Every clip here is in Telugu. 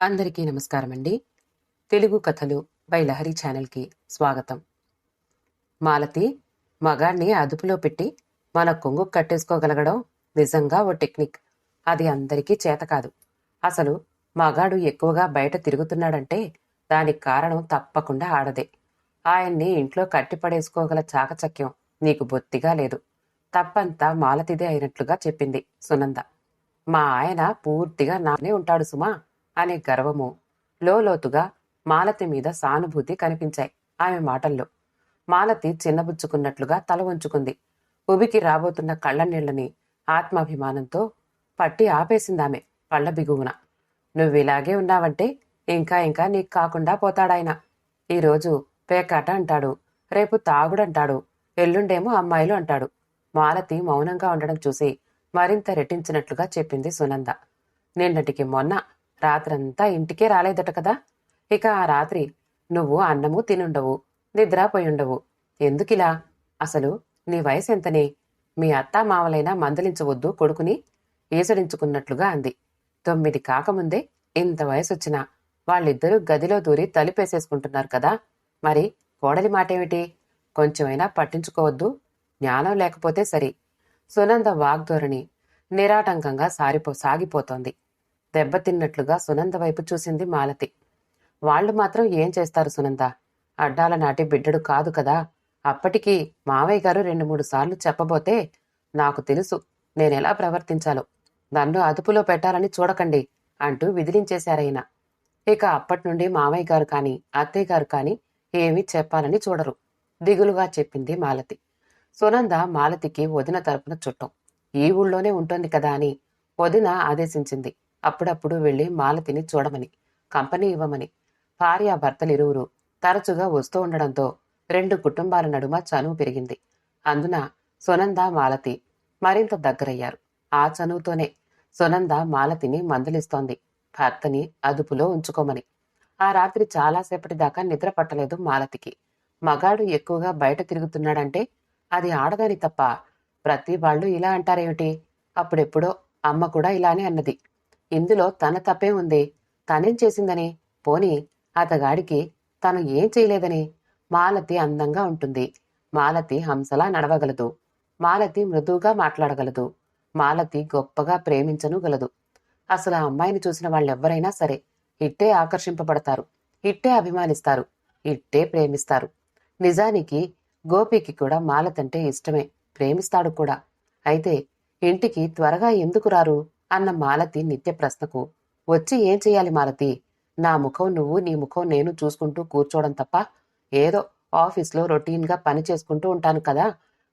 అందరికీ నమస్కారం అండి. తెలుగు కథలు బై లహరి ఛానల్కి స్వాగతం. మాలతి మగాణ్ణి అదుపులో పెట్టి మన కొంగు కట్టేసుకోగలగడం నిజంగా ఓ టెక్నిక్. అది అందరికీ చేత కాదు. అసలు మగాడు ఎక్కువగా బయట తిరుగుతున్నాడంటే దానికి కారణం తప్పకుండా ఆడదే. ఆయన్ని ఇంట్లో కట్టిపడేసుకోగల చాకచక్యం నీకు బొత్తిగా లేదు. తప్పంతా మాలతిదే అయినట్లుగా చెప్పింది సునంద. మా ఆయన పూర్తిగా నానే ఉంటాడు సుమా అనే గర్వము, లోతుగా మాలతి మీద సానుభూతి కనిపించాయి ఆమె మాటల్లో. మాలతి చిన్నబుచ్చుకున్నట్లుగా తల వంచుకుంది. ఉబికి రాబోతున్న కళ్ళనీళ్లని ఆత్మాభిమానంతో పట్టి ఆపేసిందామె పళ్ళ బిగువున. నువ్విలాగే ఉన్నావంటే ఇంకా ఇంకా నీకు కాకుండా పోతాడాయన. ఈరోజు పేకాట అంటాడు, రేపు తాగుడంటాడు, ఎల్లుండేమో అమ్మాయిలు అంటాడు. మాలతి మౌనంగా ఉండడం చూసి మరింత రెట్టించినట్లుగా చెప్పింది సునంద. నిన్నటికి మొన్న రాత్రంతా ఇంటికే రాలేదట కదా. ఇక ఆ రాత్రి నువ్వు అన్నము తినుండవు, నిద్రపోయుండవు. ఎందుకిలా? అసలు నీ వయసు ఎంతనే? మీ అత్తా మావలైనా మందలించవద్దు కొడుకుని ఈసడించుకున్నట్లుగా అంది. 9 కాకముందే ఇంత వయసొచ్చినా వాళ్ళిద్దరూ గదిలో దూరి తలుపేసేసుకుంటున్నారు కదా. మరి కోడలి మాటేమిటి? కొంచెమైనా పట్టించుకోవద్దు. జ్ఞానం లేకపోతే సరి. సునంద వాగ్ధోరణి నిరాటంకంగా సాగిపోతోంది. దెబ్బతిన్నట్లుగా సునంద వైపు చూసింది మాలతి. వాళ్లు మాత్రం ఏం చేస్తారు సునంద? అడ్డాల నాటి బిడ్డడు కాదు కదా. అప్పటికి మావయ్య గారు 2-3 సార్లు చెప్పబోతే నాకు తెలుసు నేనెలా ప్రవర్తించాలో. నన్ను అదుపులో పెట్టాలని చూడకండి అంటూ విదిలించేశారైనా. ఇక అప్పట్నుండి మావయ్య గారు కాని అత్తయ్య గారు కాని ఏమీ చెప్పాలని చూడరు దిగులుగా చెప్పింది మాలతి. సునంద మాలతికి వదిన తరపున చుట్టం. ఈ ఊళ్ళోనే ఉంటుంది కదా అని వదిన ఆదేశించింది. అప్పుడప్పుడు వెళ్లి మాలతిని చూడమని, కంపెనీ ఇవ్వమని. భార్యాభర్తలిరువురు తరచుగా వస్తూ ఉండడంతో 2 కుటుంబాల నడుమ చనువు పెరిగింది. అందున సునంద మాలతి మరింత దగ్గరయ్యారు. ఆ చనువుతోనే సునంద మాలతిని మందలిస్తోంది భర్తని అదుపులో ఉంచుకోమని. ఆ రాత్రి చాలాసేపటి దాకా నిద్ర పట్టలేదు మాలతికి. మగాడు ఎక్కువగా బయట తిరుగుతున్నాడంటే అది ఆడదాని తప్ప. ప్రతి వాళ్ళు ఇలా అంటారేమిటి? అప్పుడెప్పుడో అమ్మ కూడా ఇలానే అన్నది. ఇందులో తన తప్పే ఉంది. తనేం చేసిందని? పోనీ అతగాడికి తను ఏం చేయలేదని? మాలతి అందంగా ఉంటుంది. మాలతి హంసలా నడవగలదు. మాలతి మృదువుగా మాట్లాడగలదు. మాలతి గొప్పగా ప్రేమించనుగలదు. అసలు ఆ అమ్మాయిని చూసిన వాళ్ళెవ్వరైనా సరే ఇట్టే ఆకర్షింపబడతారు, ఇట్టే అభిమానిస్తారు, ఇట్టే ప్రేమిస్తారు. నిజానికి గోపికి కూడా మాలతంటే ఇష్టమే, ప్రేమిస్తాడు కూడా. అయితే ఇంటికి త్వరగా ఎందుకు రారు అన్న మాలతి నిత్య ప్రశ్నకు వచ్చి ఏం చెయ్యాలి మాలతి? నా ముఖం నువ్వు, నీ ముఖం నేను చూసుకుంటూ కూర్చోవడం తప్ప ఏదో ఆఫీస్లో రొటీన్గా పని చేసుకుంటూ ఉంటాను కదా.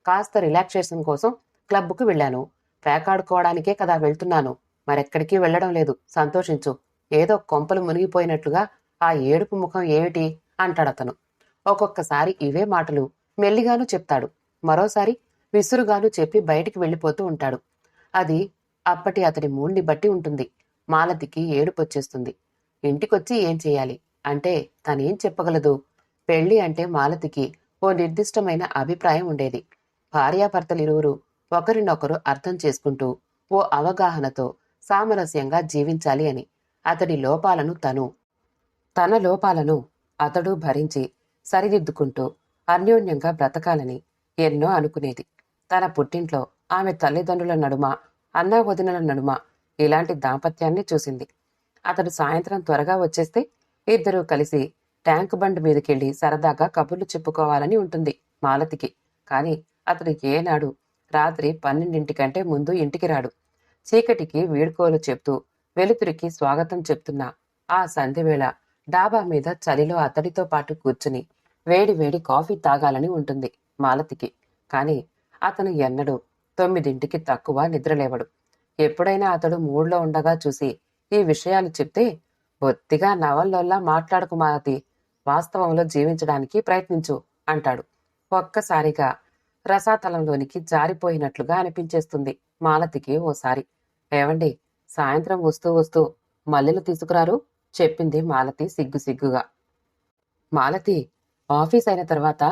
కాస్త రిలాక్సేషన్ కోసం క్లబ్కు వెళ్ళాను. పేకాడుకోవడానికే కదా వెళ్తున్నాను. మరెక్కడికి వెళ్లడం లేదు. సంతోషించు. ఏదో కొంపలు మునిగిపోయినట్లుగా ఆ ఏడుపు ముఖం ఏమిటి అంటాడతను. ఒక్కొక్కసారి ఇవే మాటలు మెల్లిగాను చెప్తాడు. మరోసారి విసురుగాను చెప్పి బయటికి వెళ్ళిపోతూ ఉంటాడు. అది అప్పటి అతడి మూడ్ని బట్టి ఉంటుంది. మాలతికి ఏడుపొచ్చేస్తుంది. ఇంటికొచ్చి ఏం చెయ్యాలి అంటే తనేం చెప్పగలదు? పెళ్లి అంటే మాలతికి ఓ నిర్దిష్టమైన అభిప్రాయం ఉండేది. భార్యాభర్తలిరువురు ఒకరినొకరు అర్థం చేసుకుంటూ ఓ అవగాహనతో సామరస్యంగా జీవించాలి అని. అతడి లోపాలను తన లోపాలను అతడు భరించి సరిదిద్దుకుంటూ అన్యోన్యంగా బ్రతకాలని ఎన్నో అనుకునేది. తన పుట్టింట్లో ఆమె తల్లిదండ్రుల నడుమ, అన్నా వదినల నడుమ ఇలాంటి దాంపత్యాన్ని చూసింది. అతడు సాయంత్రం త్వరగా వచ్చేస్తే ఇద్దరూ కలిసి ట్యాంక్ బండ్ మీదకెళ్లి సరదాగా కబుర్లు చెప్పుకోవాలని ఉంటుంది మాలతికి. కాని అతడు ఏనాడు రాత్రి 12 ముందు ఇంటికి రాడు. చీకటికి వీడ్కోలు చెప్తూ వెలుతురికి స్వాగతం చెప్తున్నా ఆ సంధ్యవేళ డాబా మీద చలిలో అతడితో పాటు కూర్చుని వేడి వేడి కాఫీ తాగాలని ఉంటుంది మాలతికి. కాని అతను ఎన్నడూ 9 తక్కువ నిద్రలేవడు. ఎప్పుడైనా అతడు మూడ్లో ఉండగా చూసి ఈ విషయాలు చెప్తే, బొత్తిగా నవల్లోల్లా మాట్లాడకు మాలతి, వాస్తవంలో జీవించడానికి ప్రయత్నించు అంటాడు. ఒక్కసారిగా రసాతలంలోనికి జారిపోయినట్లుగా అనిపించేస్తుంది మాలతికి ఓసారి. ఏవండి, సాయంత్రం వస్తూ వస్తూ మల్లెలు తీసుకురారు చెప్పింది మాలతి సిగ్గుగా. మాలతి, ఆఫీస్ అయిన తర్వాత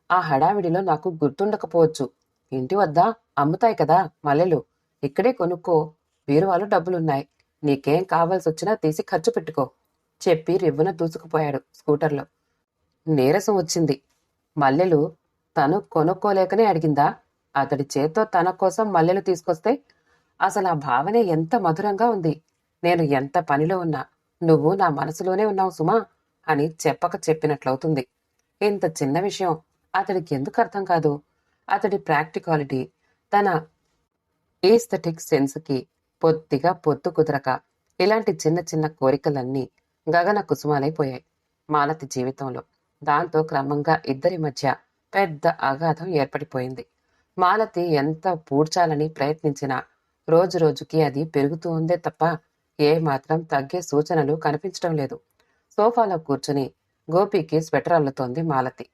ఆ హడావిడిలో నాకు గుర్తుండకపోవచ్చు. ఇంటి వద్ద అమ్ముతాయి కదా మల్లెలు, ఇక్కడే కొనుక్కో. బీరువాలో డబ్బులున్నాయి. నీకేం కావాల్సొచ్చినా తీసి ఖర్చు పెట్టుకో చెప్పి రివ్వున దూసుకుపోయాడు స్కూటర్లో. నీరసం వచ్చింది. మల్లెలు తను కొనుక్కోలేకనే అడిగిందా? అతడి చేత్తో తన కోసం మల్లెలు తీసుకొస్తే అసలు ఆ భావనే ఎంత మధురంగా ఉంది. నేను ఎంత పనిలో ఉన్నా నువ్వు నా మనసులోనే ఉన్నావు సుమా అని చెప్పక చెప్పినట్లవుతుంది. ఇంత చిన్న విషయం అతడికి ఎందుకు అర్థం కాదు? అతడి ప్రాక్టికాలిటీ, తన ఈస్థెటిక్ సెన్స్కి పొత్తిగా పొత్తు కుదరక ఇలాంటి చిన్న చిన్న కోరికలన్నీ గగన కుసుమాలైపోయాయి మాలతి జీవితంలో. దాంతో క్రమంగా ఇద్దరి మధ్య పెద్ద అగాధం ఏర్పడిపోయింది. మాలతి ఎంత పూడ్చాలని ప్రయత్నించినా రోజురోజుకి అది పెరుగుతూ ఉందే తప్ప ఏమాత్రం తగ్గే సూచనలు కనిపించడం లేదు. సోఫాలో కూర్చుని గోపికి స్వెటర్ అల్లుతోంది మాలతి.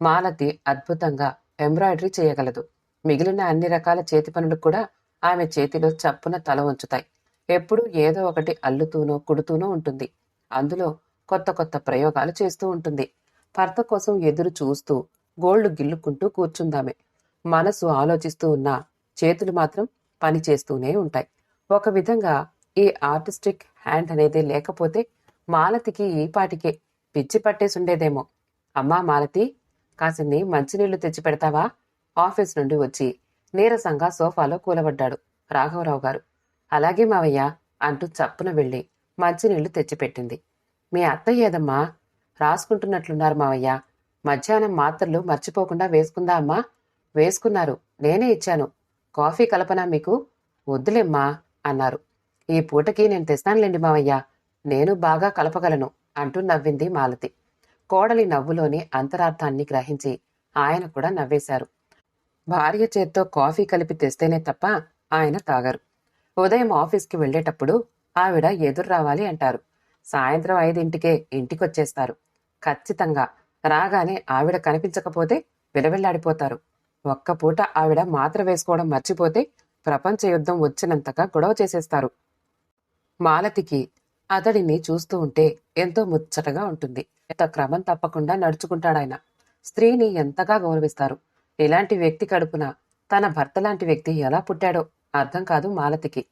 మాలతి అద్భుతంగా ఎంబ్రాయిడరీ చేయగలదు. మిగిలిన అన్ని రకాల చేతి పనులు కూడా ఆమె చేతిలో చప్పున తల ఉంచుతాయి. ఎప్పుడూ ఏదో ఒకటి అల్లుతూనో కుడుతూనో ఉంటుంది. అందులో కొత్త కొత్త ప్రయోగాలు చేస్తూ ఉంటుంది. భర్త కోసం ఎదురు చూస్తూ గోళ్లు గిల్లుకుంటూ కూర్చుందామె. మనసు ఆలోచిస్తూ ఉన్నా చేతులు మాత్రం పని చేస్తూనే ఉంటాయి. ఒక విధంగా ఈ ఆర్టిస్టిక్ హ్యాండ్ అనేది లేకపోతే మాలతికి ఈ పాటికే పిచ్చి పట్టేసుండేదేమో. అమ్మా మాలతి, కాసిన్ని మంచినీళ్లు తెచ్చి పెడతావా? ఆఫీస్ నుండి వచ్చి నీరసంగా సోఫాలో కూలబడ్డాడు రాఘవరావు గారు. అలాగే మావయ్య అంటూ చప్పున వెళ్ళి మంచినీళ్లు తెచ్చిపెట్టింది. మీ అత్తయ్య ఏదమ్మా? రాసుకుంటున్నట్లున్నారు మావయ్య. మధ్యాహ్నం మాత్రలు మర్చిపోకుండా వేసుకుందా అమ్మా? వేసుకున్నారు, నేనే ఇచ్చాను. కాఫీ కలపనా మీకు? వద్దులేమ్మా అన్నారు. ఈ పూటకి నేను తెస్తానులేండి మావయ్య, నేను బాగా కలపగలను అంటూ నవ్వింది మాలతి. కోడలి నవ్వులోని అంతరార్థాన్ని గ్రహించి ఆయన కూడా నవ్వేశారు. భార్య చేత్తో కాఫీ కలిపి తెస్తేనే తప్ప ఆయన తాగరు. ఉదయం ఆఫీస్కి వెళ్లేటప్పుడు ఆవిడ ఎదురు రావాలి అంటారు. సాయంత్రం 5ంటికే ఇంటికొచ్చేస్తారు. ఖచ్చితంగా రాగానే ఆవిడ కనిపించకపోతే విలవిల్లాడిపోతారు. ఒక్కపూట ఆవిడ మాత్ర వేసుకోవడం మర్చిపోతే ప్రపంచ యుద్ధం వచ్చినంతగా గొడవ చేసేస్తారు. మాలతికి అతడిని చూస్తూ ఉంటే ఎంతో ముచ్చటగా ఉంటుంది. ఎంత క్రమం తప్పకుండా నడుచుకుంటాడాయన. స్త్రీని ఎంతగా గౌరవిస్తారు. ఇలాంటి వ్యక్తి కడుపున తన భర్త లాంటి వ్యక్తి ఎలా పుట్టాడో అర్థం కాదు మాలతికి.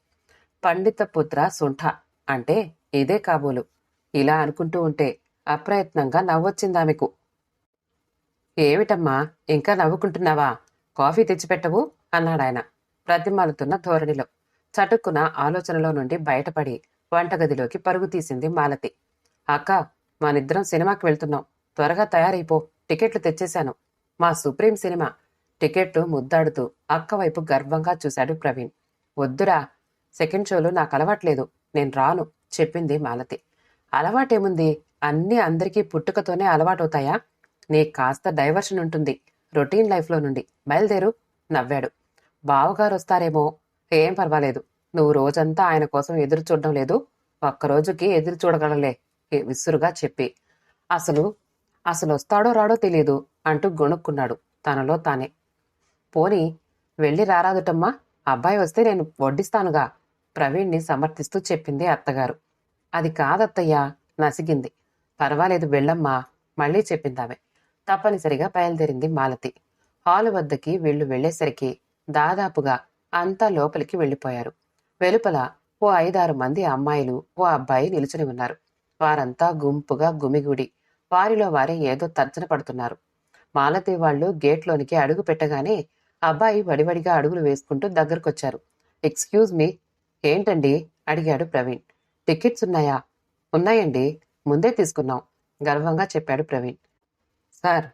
పండిత పుత్ర సుంఠ అంటే ఇదే కాబోలు. ఇలా అనుకుంటూ ఉంటే అప్రయత్నంగా నవ్వొచ్చిందామెకు. ఏమిటమ్మా ఇంకా నవ్వుకుంటున్నావా? కాఫీ తెచ్చిపెట్టవు అన్నాడాయన ప్రతిమాలుతున్న ధోరణిలో. చటుక్కున ఆలోచనలో నుండి బయటపడి వంటగదిలోకి పరుగు తీసింది మాలతి. అక్క, మనిద్దరం సినిమాకి వెళ్తున్నాం. త్వరగా తయారైపో, టికెట్లు తెచ్చేశాను. మా సుప్రీం సినిమా. టికెట్లు ముద్దాడుతూ అక్క వైపు గర్వంగా చూశాడు ప్రవీణ్. వద్దురా, సెకండ్ షోలు నాకు అలవాట్లేదు, నేను రాను చెప్పింది మాలతి. అలవాటేముంది? అన్నీ అందరికీ పుట్టుకతోనే అలవాటవుతాయా? నీకు కాస్త డైవర్షన్ ఉంటుంది రొటీన్ లైఫ్లో నుండి. బయలుదేరు నవ్వాడు. బావగారు వస్తారేమో. ఏం పర్వాలేదు, నువ్వు రోజంతా ఆయన కోసం ఎదురు చూడడం లేదు, ఒక్కరోజుకి ఎదురు చూడగలలే విసురుగా చెప్పి. అసలు వస్తాడో రాడో తెలియదు అంటూ గొణుక్కున్నాడు తనలో తానే. పోనీ వెళ్ళి రారాదుటమ్మా, అబ్బాయి వస్తే నేను వడ్డిస్తానుగా ప్రవీణ్ని సమర్థిస్తూ చెప్పింది అత్తగారు. అది కాదత్తయ్యా నసిగింది. పర్వాలేదు వెళ్ళమ్మా మళ్ళీ చెప్పిందామె. తప్పనిసరిగా బయలుదేరింది మాలతి. హాలు వద్దకి వీళ్లు వెళ్లేసరికి దాదాపుగా అంతా లోపలికి వెళ్లిపోయారు. వెలుపల ఓ 5-6 మంది అమ్మాయిలు, ఓ అబ్బాయి నిలుచుని ఉన్నారు. వారంతా గుంపుగా గుమిగూడి వారిలో వారే ఏదో తర్జన పడుతున్నారు. మాలతి వాళ్లు గేట్లోనికి అడుగు పెట్టగానే అబ్బాయి వడివడిగా అడుగులు వేసుకుంటూ దగ్గరకొచ్చారు. Excuse me. ఏంటండి అడిగాడు ప్రవీణ్. టికెట్స్ ఉన్నాయా? ఉన్నాయండి, ముందే తీసుకున్నాం గర్వంగా చెప్పాడు ప్రవీణ్. సార్,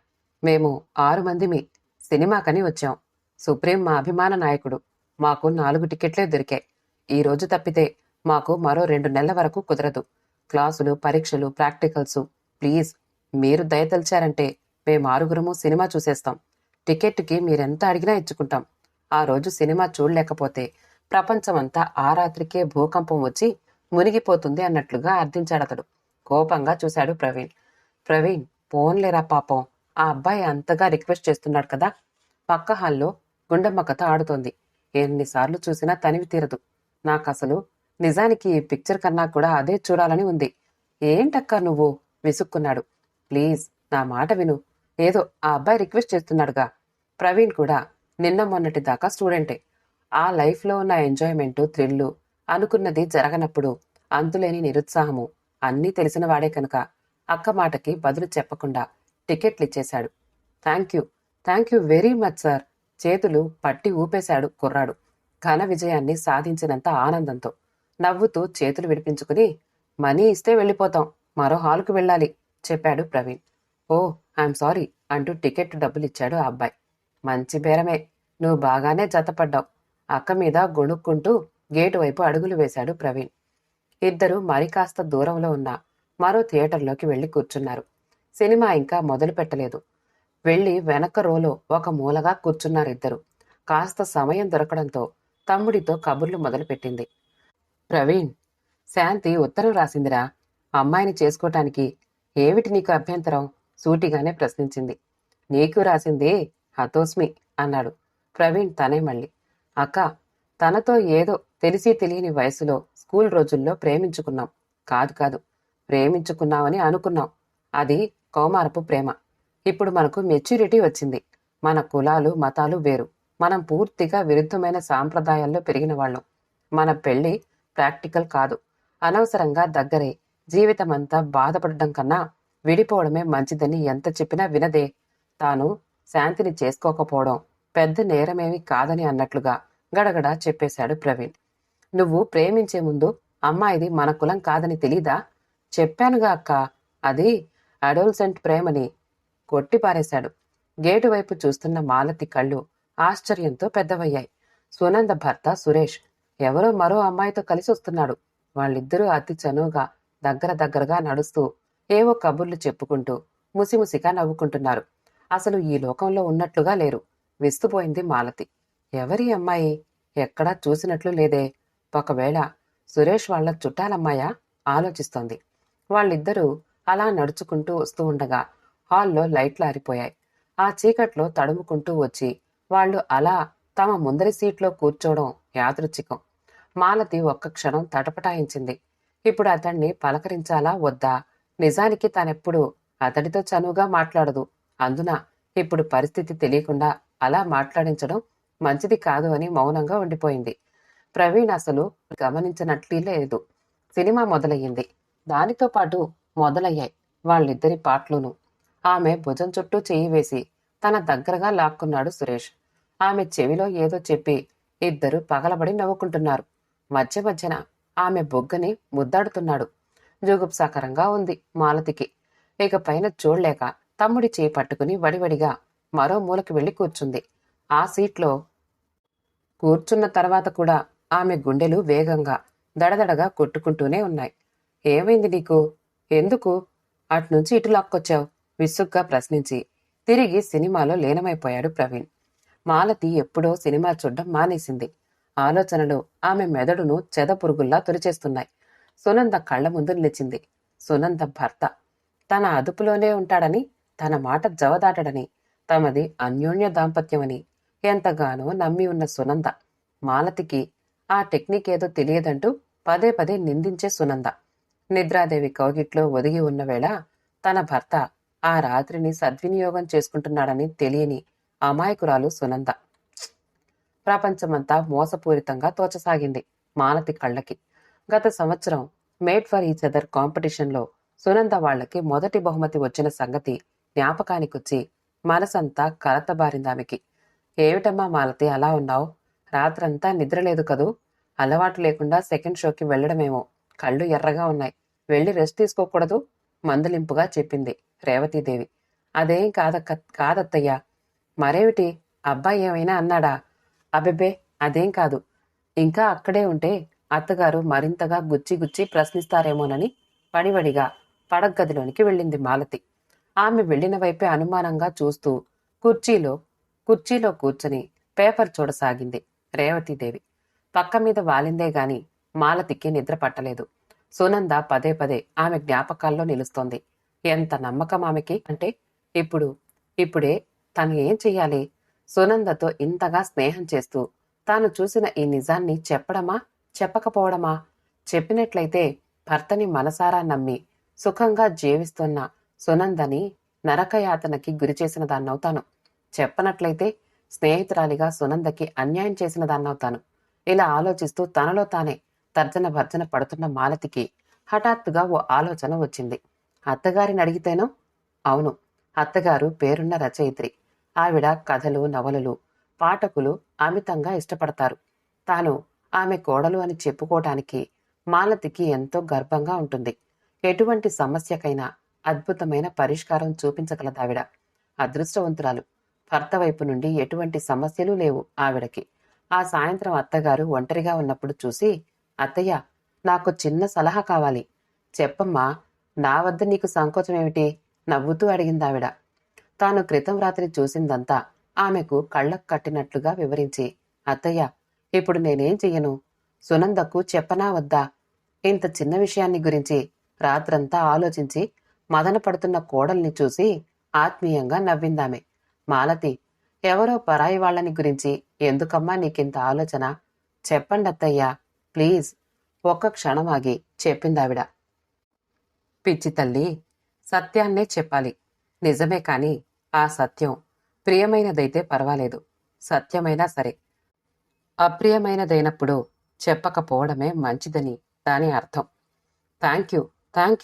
మేము 6 మందిమి సినిమాకని వచ్చాం. సుప్రీం మా అభిమాన నాయకుడు. మాకు 4 టికెట్లే దొరికాయి. ఈ రోజు తప్పితే మాకు మరో 2 నెలల వరకు కుదరదు. క్లాసులు, పరీక్షలు, ప్రాక్టికల్సు. ప్లీజ్ మీరు దయతలిచారంటే మేము 6గురము సినిమా చూసేస్తాం. టికెట్కి మీరెంత అడిగినా ఇచ్చుకుంటాం. ఆ రోజు సినిమా చూడలేకపోతే ప్రపంచమంతా ఆ రాత్రికే భూకంపం వచ్చి మునిగిపోతుంది అన్నట్లుగా అర్థించాడతడు. కోపంగా చూశాడు ప్రవీణ్. ప్రవీణ్, పోన్లేరా పాపం, ఆ అబ్బాయి అంతగా రిక్వెస్ట్ చేస్తున్నాడు కదా. పక్క హాల్లో గుండమ్మ కథ ఆడుతోంది. ఎన్నిసార్లు చూసినా తనివి తీరదు. నాకసలు నిజానికి ఈ పిక్చర్ కన్నా కూడా అదే చూడాలని ఉంది. ఏంటక్కా నువ్వు విసుక్కున్నాడు. ప్లీజ్ నా మాట విను. ఏదో ఆ అబ్బాయి రిక్వెస్ట్ చేస్తున్నాడుగా. ప్రవీణ్ కూడా నిన్న మొన్నటి దాకా స్టూడెంటే. ఆ లైఫ్లో ఉన్న ఎంజాయ్మెంటు, థ్రిల్లు అనుకున్నది జరగనప్పుడు అంతులేని నిరుత్సాహము అన్నీ తెలిసినవాడే కనుక అక్క మాటకి బదులు చెప్పకుండా టికెట్లిచ్చేశాడు. Thank you very much sir. చేతులు పట్టి ఊపేశాడు కుర్రాడు ఘన విజయాన్ని సాధించినంత ఆనందంతో. నవ్వుతూ చేతులు విడిపించుకుని, మనీ ఇస్తే వెళ్ళిపోతాం, మరో హాలుకు వెళ్ళాలి చెప్పాడు ప్రవీణ్. ఓ ఐఎమ్ సారీ అంటూ టికెట్ డబ్బులిచ్చాడు ఆ అబ్బాయి. మంచి బేరమే, నువ్వు బాగానే జతపడ్డావు. అక్క మీద గొణుక్కుంటూ గేటు వైపు అడుగులు వేశాడు ప్రవీణ్. ఇద్దరు మరి కాస్త దూరంలో ఉన్న మరో థియేటర్లోకి వెళ్లి కూర్చున్నారు. సినిమా ఇంకా మొదలు పెట్టలేదు. వెళ్లి వెనక రోలో ఒక మూలగా కూర్చున్నారిద్దరు. కాస్త సమయం దొరకడంతో తమ్ముడితో కబుర్లు మొదలుపెట్టింది. ప్రవీణ్, శాంతి ఉత్తరం రాసిందిరా, అమ్మాయిని చేసుకోటానికి. ఏమిటి నీకు అభ్యంతరం? సూటిగానే ప్రశ్నించింది. నీకు రాసింది హతోస్మి అన్నాడు ప్రవీణ్ తనే మళ్ళీ. అక్క, తనతో ఏదో తెలిసి తెలియని వయసులో స్కూల్ రోజుల్లో ప్రేమించుకున్నాం. కాదు ప్రేమించుకున్నామని అనుకున్నాం. అది కౌమారపు ప్రేమ. ఇప్పుడు మనకు మెచ్యూరిటీ వచ్చింది. మన కులాలు మతాలు వేరు. మనం పూర్తిగా విరుద్ధమైన సాంప్రదాయాల్లో పెరిగిన వాళ్ళం. మన పెళ్లి ప్రాక్టికల్ కాదు. అనవసరంగా దగ్గరే జీవితమంతా బాధపడడం కన్నా విడిపోవడమే మంచిదని ఎంత చెప్పినా వినదే. తాను శాంతిని చేసుకోకపోవడం పెద్ద నేరమేమీ కాదని అన్నట్లుగా గడగడా చెప్పేశాడు ప్రవీణ్. నువ్వు ప్రేమించే ముందు అమ్మాయిది మన కులం కాదని తెలీదా? చెప్పానుగా అక్క, అది అడోల్సెంట్ ప్రేమని కొట్టిపారేశాడు. గేటు వైపు చూస్తున్న మాలతి కళ్ళు ఆశ్చర్యంతో పెద్దవయ్యాయి. సునంద భర్త సురేష్ ఎవరో మరో అమ్మాయితో కలిసి వస్తున్నాడు. వాళ్ళిద్దరూ అతి చనువుగా దగ్గరగా నడుస్తూ ఏవో కబుర్లు చెప్పుకుంటూ ముసిముసిగా నవ్వుకుంటున్నారు. అసలు ఈ లోకంలో ఉన్నట్లుగా లేరు. విస్తుపోయింది మాలతి. ఎవరి అమ్మాయి? ఎక్కడా చూసినట్లు లేదే. ఒకవేళ సురేష్ వాళ్ల చుట్టాలమ్మాయా ఆలోచిస్తోంది. వాళ్ళిద్దరూ అలా నడుచుకుంటూ వస్తూ ఉండగా హాల్లో లైట్లు ఆరిపోయాయి. ఆ చీకట్లో తడుముకుంటూ వచ్చి వాళ్ళు అలా తమ ముందరి సీట్లో కూర్చోవడం యాదృచ్ఛికం. మాలతి ఒక్క క్షణం తటపటాయించింది. ఇప్పుడు అతన్ని పలకరించాలా వద్దా? నిజానికి తానెప్పుడు అతడితో చనువుగా మాట్లాడదు. అందున ఇప్పుడు పరిస్థితి తెలియకుండా అలా మాట్లాడించడం మంచిది కాదు అని మౌనంగా ఉండిపోయింది. ప్రవీణ్ అసలు గమనించినట్లే లేదు. సినిమా మొదలయ్యింది. దానితో పాటు మొదలయ్యాయి వాళ్ళిద్దరి పాటలును. ఆమె భుజం చుట్టూ చెయ్యి వేసి తన దగ్గరగా లాక్కున్నాడు సురేష్. ఆమె చెవిలో ఏదో చెప్పి ఇద్దరు పగలబడి నవ్వుకుంటున్నారు. మధ్యన ఆమె బొగ్గని ముద్దాడుతున్నాడు. జుగుప్సాకరంగా ఉంది మాలతికి. ఇక పైన చూడలేక తమ్ముడి చేయి పట్టుకుని వడివడిగా మరో మూలకి వెళ్లి కూర్చుంది. ఆ సీట్లో కూర్చున్న తర్వాత కూడా ఆమె గుండెలు వేగంగా దడదడగా కొట్టుకుంటూనే ఉన్నాయి. ఏమైంది నీకు? ఎందుకు అట్నుంచి ఇటు లాక్కొచ్చావు? విసుగ్గా ప్రశ్నించి తిరిగి సినిమాలో లీనమైపోయాడు ప్రవీణ్. మాలతి ఎప్పుడో సినిమా చూడ్డం మానేసింది. ఆలోచనలు ఆమె మెదడును చెదపురుగుల్లా తొలిచేస్తున్నాయి. సునంద కళ్ల ముందు నిలిచింది. సునంద భర్త తన అదుపులోనే ఉంటాడని, తన మాట జవదాటడని, తమది అన్యోన్య దాంపత్యమని ఎంతగానో నమ్మి ఉన్న సునంద. మాలతికి ఆ టెక్నిక్ ఏదో తెలియదంటూ పదే పదే నిందించే సునంద. నిద్రాదేవి కౌగిట్లో ఒదిగి ఉన్న వేళ తన భర్త ఆ రాత్రిని సద్వినియోగం చేసుకుంటున్నాడని తెలియని అమాయకురాలు సునంద. ప్రపంచమంతా మోసపూరితంగా తోచసాగింది మాలతి కళ్ళకి. గత సంవత్సరం మేడ్ ఫర్ ఈచ్ అదర్ కాంపిటీషన్లో సునంద వాళ్లకి మొదటి బహుమతి వచ్చిన సంగతి జ్ఞాపకానికొచ్చి మనసంతా కలతబారిందామెకి. ఏమిటమ్మా మాలతి అలా ఉన్నావు? రాత్రంతా నిద్రలేదు కదూ? అలవాటు లేకుండా సెకండ్ షోకి వెళ్లడమేమో. కళ్ళు ఎర్రగా ఉన్నాయి. వెళ్ళి రెస్ట్ తీసుకోకూడదు? మందలింపుగా చెప్పింది రేవతీదేవి. అదేం కాదత్తయ్యా. మరేమిటి, అబ్బాయి ఏమైనా అన్నాడా? అబెబ్బే, అదేం కాదు. ఇంకా అక్కడే ఉంటే అత్తగారు మరింతగా గుచ్చి ప్రశ్నిస్తారేమోనని వడివడిగా పడగ్గదిలోనికి వెళ్ళింది మాలతి. ఆమె వెళ్లిన వైపే అనుమానంగా చూస్తూ కుర్చీలో కూర్చుని పేపర్ చూడసాగింది రేవతీదేవి. పక్క మీద వాలిందే గాని మాలతికి నిద్ర పట్టలేదు. సునంద పదే పదే ఆమె జ్ఞాపకాల్లో నిలుస్తోంది. ఎంత నమ్మకం ఆమెకి అంటే ఇప్పుడే తను ఏం చెయ్యాలి? సునందతో ఇంతగా స్నేహం చేస్తూ తాను చూసిన ఈ నిజాన్ని చెప్పడమా చెప్పకపోవడమా? చెప్పినట్లయితే భర్తని మనసారా నమ్మి సుఖంగా జీవిస్తున్న సునందని నరకయాతనకి గురిచేసిన దాన్నవుతాను. చెప్పనట్లయితే స్నేహితురాలిగా సునందకి అన్యాయం చేసిన దాన్నవుతాను. ఇలా ఆలోచిస్తూ తనలో తానే తర్జన భర్జన పడుతున్న మాలతికి హఠాత్తుగా ఓ ఆలోచన వచ్చింది. అత్తగారిని అడిగితేనో? అవును, అత్తగారు పేరున్న రచయిత్రి. ఆవిడ కథలు, నవలలు పాఠకులు అమితంగా ఇష్టపడతారు. తాను ఆమె కోడలు అని చెప్పుకోవటానికి మాలతికి ఎంతో గర్వంగా ఉంటుంది. ఎటువంటి సమస్యకైనా అద్భుతమైన పరిష్కారం చూపించగలదావిడ. అదృష్టవంతురాలు. భర్త వైపు నుండి ఎటువంటి సమస్యలు లేవు ఆవిడకి. ఆ సాయంత్రం అత్తగారు ఒంటరిగా ఉన్నప్పుడు చూసి, అత్తయ్య, నాకు చిన్న సలహా కావాలి. చెప్పమ్మా, నా వద్ద నీకు సంకోచమేమిటి? నవ్వుతూ అడిగిందావిడ. తాను క్రితం రాత్రి చూసిందంతా ఆమెకు కళ్ళకు కట్టినట్లుగా వివరించి, అత్తయ్య, ఇప్పుడు నేనేం చెయ్యను? సునందకు చెప్పనా వద్దా? ఇంత చిన్న విషయాన్ని గురించి రాత్రంతా ఆలోచించి మదన పడుతున్న కోడల్ని చూసి ఆత్మీయంగా నవ్విందామె. మాలతి, ఎవరో పరాయి వాళ్ళని గురించి ఎందుకమ్మా నీకింత ఆలోచన? చెప్పండి అత్తయ్యా, ప్లీజ్. ఒక్క క్షణం ఆగి చెప్పిందావిడ. పిచ్చి తల్లి, సత్యాన్నే చెప్పాలి. నిజమే కాని ఆ సత్యం ప్రియమైనదైతే పర్వాలేదు. సత్యమైనా సరే. అప్రియమైనదైనప్పుడు చెప్పకపోవడమే మంచిదని దాని అర్థం. థ్యాంక్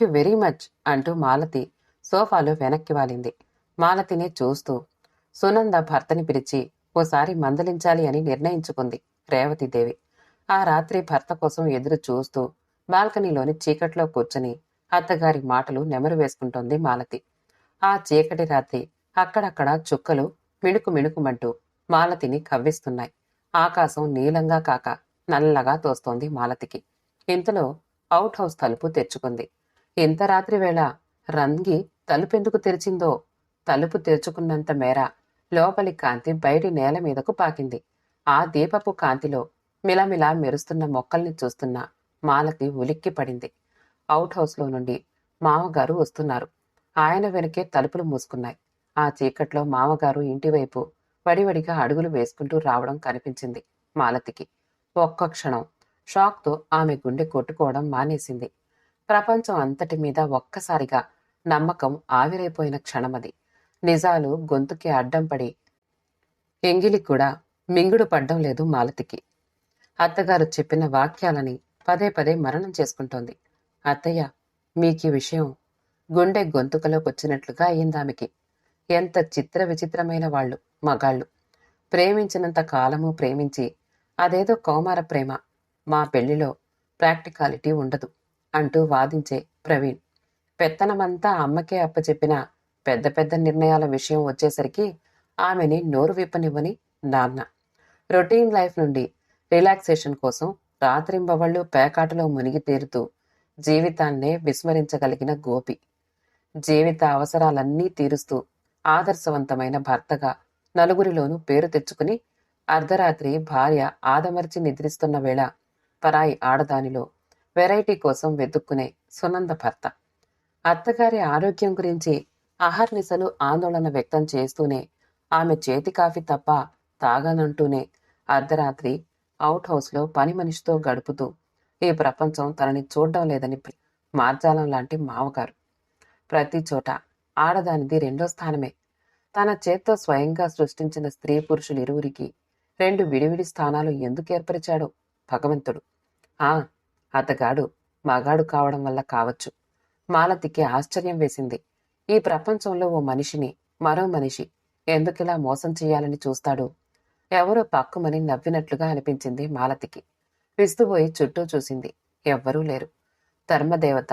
యూ వెరీ మచ్ అంటూ మాలతి సోఫాలో వెనక్కి వాలింది. మాలతినే చూస్తూ సునంద భర్తని పిలిచి ఓసారి మందలించాలి అని నిర్ణయించుకుంది రేవతీదేవి. ఆ రాత్రి భర్త కోసం ఎదురు చూస్తూ బాల్కనీలోని చీకట్లో కూర్చుని అత్తగారి మాటలు నెమరు వేసుకుంటోంది మాలతి. ఆ చీకటి రాత్రి అక్కడక్కడ చుక్కలు మిణుకు మిణుకుమంటూ మాలతిని కవ్విస్తున్నాయి. ఆకాశం నీలంగా కాక నల్లగా తోస్తోంది మాలతికి. ఇంతలో అవుట్ హౌస్ తలుపు తెరుచుకుంది. ఇంత రాత్రి వేళ రంగి తలుపెందుకు తెరిచిందో? తలుపు తెరుచుకున్నంత మేర లోపలి కాంతి బయటి నేల మీదకు పాకింది. ఆ దీపపు కాంతిలో మిలమిలా మెరుస్తున్న మొక్కల్ని చూస్తున్న మాలతి ఉలిక్కి పడింది. అవుట్ హౌస్లో నుండి మామగారు వస్తున్నారు. ఆయన వెనకే తలుపులు మూసుకున్నాయి. ఆ చీకట్లో మామగారు ఇంటివైపు వడివడిగా అడుగులు వేసుకుంటూ రావడం కనిపించింది మాలతికి. ఒక్క క్షణం షాక్తో ఆమె గుండె కొట్టుకోవడం మానేసింది. ప్రపంచం అంతటి మీద ఒక్కసారిగా నమ్మకం ఆవిరైపోయిన క్షణమది. నిజాలు గొంతుకి అడ్డం పడి ఎంగిలి కూడా మింగుడు పడ్డం లేదు మాలతికి. అత్తగారు చెప్పిన వాక్యాలని పదే పదే మరణం చేసుకుంటోంది. అత్తయ్య, మీకీ విషయం గుండె గొంతుకలోకొచ్చినట్లుగా అయిందామెకి. ఎంత చిత్ర విచిత్రమైన వాళ్ళు మగాళ్ళు. ప్రేమించినంత కాలము ప్రేమించి అదేదో కౌమార ప్రేమ, మా పెళ్లిలో ప్రాక్టికాలిటీ ఉండదు అంటూ వాదించే ప్రవీణ్. పెత్తనమంతా అమ్మకే అప్పచెప్పిన పెద్ద పెద్ద నిర్ణయాల విషయం వచ్చేసరికి ఆమెని నోరు విప్పనివ్వని నాన్న. రొటీన్ లైఫ్ నుండి రిలాక్సేషన్ కోసం రాత్రింబవళ్ళు పేకాటలో మునిగి తేరుతూ జీవితాన్నే విస్మరించగలిగిన గోపి. జీవిత అవసరాలన్నీ తీరుస్తూ ఆదర్శవంతమైన భర్తగా నలుగురిలోనూ పేరు తెచ్చుకుని అర్ధరాత్రి భార్య ఆదమర్చి నిద్రిస్తున్న వేళ పరాయి ఆడదానిలో వెరైటీ కోసం వెతుక్కునే సునంద భర్త. అత్తగారి ఆరోగ్యం గురించి అహర్నిశలు ఆందోళన వ్యక్తం చేస్తూనే, ఆమె చేతి కాఫీ తప్ప తాగనంటూనే అర్ధరాత్రి అవుట్ హౌస్లో పని మనిషితో గడుపుతూ ఈ ప్రపంచం తనని చూడ్డం లేదని మార్జాలం లాంటి మామగారు. ప్రతి చోట ఆడదానిది రెండో స్థానమే. తన చేత్తో స్వయంగా సృష్టించిన స్త్రీ పురుషులిరువురికి రెండు విడివిడి స్థానాలు ఎందుకు ఏర్పరిచాడో భగవంతుడు. అతగాడు మగాడు కావడం వల్ల కావచ్చు. మాలతికి ఆశ్చర్యం వేసింది. ఈ ప్రపంచంలో ఓ మనిషిని మరో మనిషి ఎందుకిలా మోసం చెయ్యాలని చూస్తాడు? ఎవరో పక్కుమని నవ్వినట్లుగా అనిపించింది మాలతికి. విస్తుపోయి చుట్టూ చూసింది. ఎవ్వరూ లేరు. ధర్మదేవత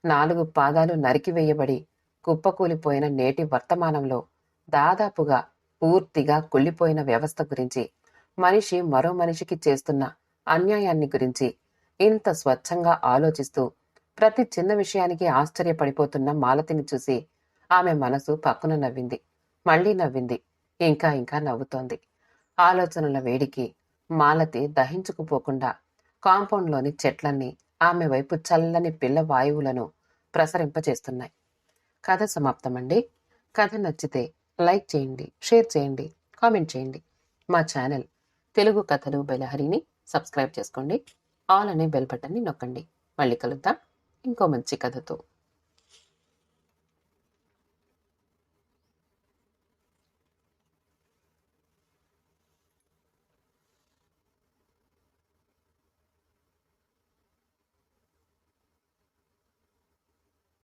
4 పాదాలు నరికివేయబడి కుప్పకూలిపోయిన నేటి వర్తమానంలో దాదాపుగా పూర్తిగా కుళ్ళిపోయిన వ్యవస్థ గురించి, మనిషి మరో మనిషికి చేస్తున్న అన్యాయాన్ని గురించి ఇంత స్వచ్ఛంగా ఆలోచిస్తూ ప్రతి చిన్న విషయానికి ఆశ్చర్యపడిపోతున్న మాలతిని చూసి ఆమె మనసు పక్కున నవ్వింది. మళ్లీ నవ్వింది. ఇంకా ఇంకా నవ్వుతోంది. ఆలోచనల వేడికి మాలతి దహించుకుపోకుండా కాంపౌండ్లోని చెట్లన్నీ ఆమె వైపు చల్లని పిల్ల వాయువులను ప్రసరింపచేస్తున్నాయి. కథ సమాప్తమండి. కథ నచ్చితే లైక్ చేయండి, షేర్ చేయండి, కామెంట్ చేయండి. మా ఛానల్ తెలుగు కథలు బెలహరిని సబ్స్క్రైబ్ చేసుకోండి. ఆల్ అనే బెల్ బటన్ని నొక్కండి. మళ్ళీ కలుద్దాం ఇంకో మంచి కథతో.